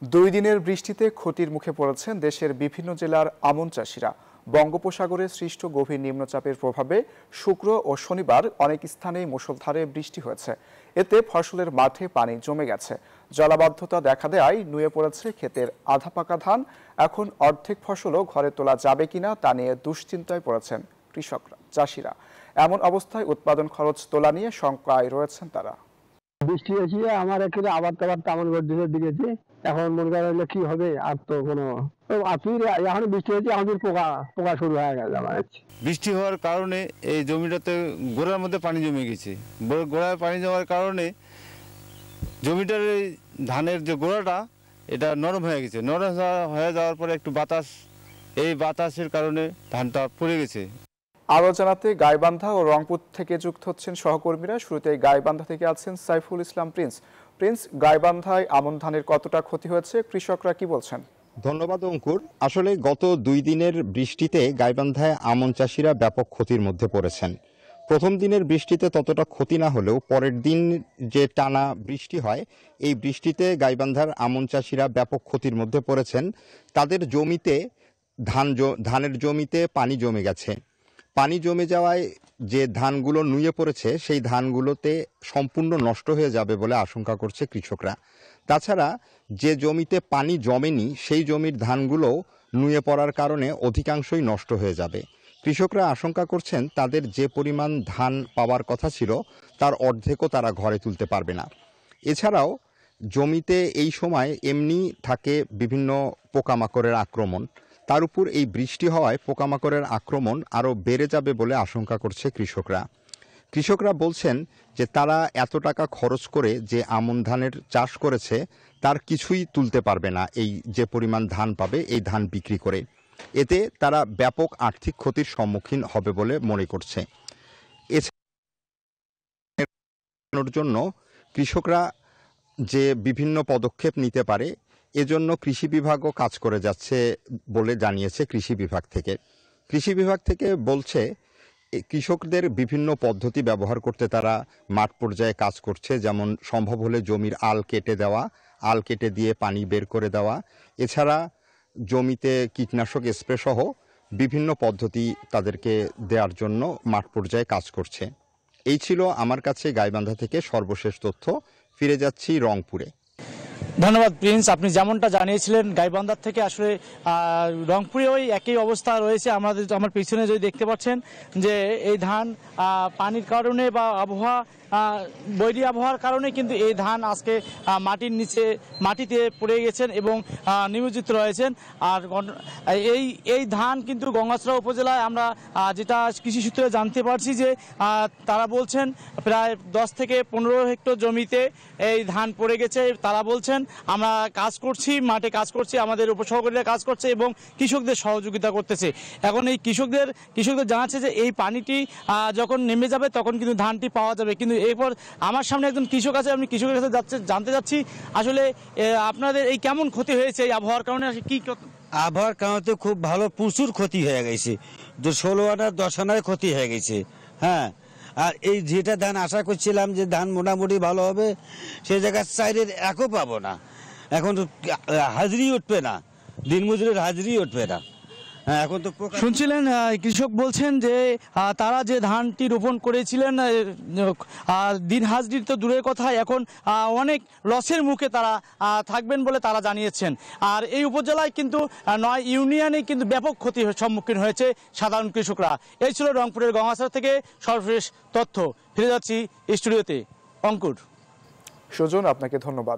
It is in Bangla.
দুই দিনের বৃষ্টিতে ক্ষতির মুখে পড়েছেন দেশের বিভিন্ন জেলার আমন চাষিরা। বঙ্গোপসাগরে সৃষ্ট গভীর নিম্নচাপের প্রভাবে শুক্র ও শনিবার অনেক স্থানেই মুষলধারে বৃষ্টি হয়েছে। এতে ফসলের মাঠে পানি জমে গেছে। জলাবদ্ধতা দেখা দেয়ায় নুয়ে পড়েছে ক্ষেতের আধা পাকা ধান। এখন অর্ধেক ফসলও ঘরে তোলা যাবে কিনা তা নিয়ে দুশ্চিন্তায় পড়েছেন চাষিরা। এমন অবস্থায় উৎপাদন খরচ তোলা নিয়ে শঙ্কায় রয়েছেন তারা। বৃষ্টি হয়েছে আমার এখানে আবার তেমন দিয়েছে। এখন মনে করেন কি হবে, আর তো কোনো এখন বৃষ্টি হয়েছে, আমাদের পোকা পোকা শুরু হয়ে গেছে। বৃষ্টি হওয়ার কারণে এই জমিটাতে গোড়ার মধ্যে পানি জমে গেছে। গোড়ায় পানি জমার কারণে জমিটার এই ধানের যে গোড়াটা এটা নরম হয়ে গেছে। নরম হয়ে যাওয়ার পরে একটু এই বাতাসের কারণে ধানটা পড়ে গেছে। আরও জানাতে গাইবান্ধা ও রংপুর থেকে যুক্ত হচ্ছেন সহকর্মীরা। শুরুতে গাইবান্ধা থেকে আছেন সাইফুল ইসলাম প্রিন্স। গাইবান্ধায় আমন ধানের কতটা ক্ষতি হয়েছে, কৃষকরা কি বলছেন? ধন্যবাদ অঙ্কুর। আসলে গত 2 দিনের বৃষ্টিতে গাইবান্ধায় আমন চাষিরা ব্যাপক ক্ষতির মধ্যে পড়েছেন। প্রথম দিনের বৃষ্টিতে ততটা ক্ষতি না হলেও পরের দিন যে টানা বৃষ্টি হয়, এই বৃষ্টিতে গাইবান্ধার আমন চাষিরা ব্যাপক ক্ষতির মধ্যে পড়েছেন। তাদের জমিতে ধানের জমিতে পানি জমে গেছে। পানি জমে যাওয়ায় যে ধানগুলো নুয়ে পড়েছে সেই ধানগুলোতে সম্পূর্ণ নষ্ট হয়ে যাবে বলে আশঙ্কা করছে কৃষকরা। তাছাড়া যে জমিতে পানি জমেনি সেই জমির ধানগুলো নুয়ে পড়ার কারণে অধিকাংশই নষ্ট হয়ে যাবে। কৃষকরা আশঙ্কা করছেন তাদের যে পরিমাণ ধান পাওয়ার কথা ছিল তার অর্ধেকও তারা ঘরে তুলতে পারবে না। এছাড়াও জমিতে এই সময় এমনি থাকে বিভিন্ন পোকামাকড়ের আক্রমণ। তার উপর এই বৃষ্টি হওয়ায় পোকামাকড়ের আক্রমণ আরও বেড়ে যাবে বলে আশঙ্কা করছে কৃষকরা বলছেন যে তারা এত টাকা খরচ করে যে আমন ধানের চাষ করেছে তার কিছুই তুলতে পারবে না। এই যে পরিমাণ ধান পাবে এই ধান বিক্রি করে, এতে তারা ব্যাপক আর্থিক ক্ষতির সম্মুখীন হবে বলে মনে করছে। এছাড়ার জন্য কৃষকরা যে বিভিন্ন পদক্ষেপ নিতে পারে এজন্য কৃষি বিভাগও কাজ করে যাচ্ছে বলে জানিয়েছে কৃষি বিভাগ থেকে বলছে কৃষকদের বিভিন্ন পদ্ধতি ব্যবহার করতে তারা মাঠ পর্যায়ে কাজ করছে। যেমন সম্ভব হলে জমির আল কেটে দিয়ে পানি বের করে দেওয়া, এছাড়া জমিতে কীটনাশক স্প্রে সহ বিভিন্ন পদ্ধতি তাদেরকে দেওয়ার জন্য মাঠ পর্যায়ে কাজ করছে। এই ছিল আমার কাছে গাইবান্ধা থেকে সর্বশেষ তথ্য। ফিরে যাচ্ছি রংপুরে। ধন্যবাদ প্রিন্স, আপনি যেমনটা জানিয়েছিলেন গাইবান্ধার থেকে আসলে রংপুরে ওই একই অবস্থা রয়েছে। আমার পিছনে যদি দেখতে পাচ্ছেন যে এই ধান পানির কারণে বা বৈরী আবহাওয়ার কারণে কিন্তু এই ধান আজকে মাটিতে পড়ে গেছেন এবং নিমজ্জিত রয়েছেন। আর এই ধান কিন্তু গঙ্গাচড়া উপজেলায় আমরা যেটা কৃষি সূত্রে জানতে পারছি যে তারা বলছেন প্রায় 10 থেকে 15 হেক্টর জমিতে এই ধান পড়ে গেছে। তারা বলছেন আমরা মাঠে কাজ করছি, আমাদের উপসহকারীরা কাজ করছে এবং কৃষকদের সহযোগিতা করতেছে। এখন এই কৃষকদের জানাচ্ছে যে এই পানিটি যখন নেমে যাবে তখন কিন্তু ধানটি পাওয়া যাবে। কিন্তু এরপর আমার সামনে একজন কৃষক আছে, আমি কৃষকের কাছে জানতে যাচ্ছি আসলে আপনাদের এই কেমন ক্ষতি হয়েছে এই আবহাওয়ার কারণে? কি আবহাওয়ার কারণে তো খুব ভালো, প্রচুর ক্ষতি হয়ে গেছে। 16 আনা 10 আনায় ক্ষতি হয়ে গেছে। হ্যাঁ, আর এই যেটা ধান আশা করছিলাম যে ধান মোটামুটি ভালো হবে, সেই জায়গায় চাইলের একও পাবো না। এখন তো হাজিরি উঠবে না, দিনমজুরের হাজিরি উঠবে না। হ্যাঁ, এখন তো শুনছিলেন কৃষক বলছেন যে তারা যে ধানটি রোপণ করেছিলেন দিন হাজির তো দূরের কথা, এখন অনেক লসের মুখে তারা থাকবেন বলে তারা জানিয়েছেন। আর এই উপজেলায় কিন্তু 9 ইউনিয়নে কিন্তু ব্যাপক ক্ষতির সম্মুখীন হয়েছে সাধারণ কৃষকরা। এই ছিল রংপুরের গঙ্গাচড়া থেকে সর্বশেষ তথ্য। ফিরে যাচ্ছি স্টুডিওতে। অঙ্কুর। সুজন, আপনাকে ধন্যবাদ।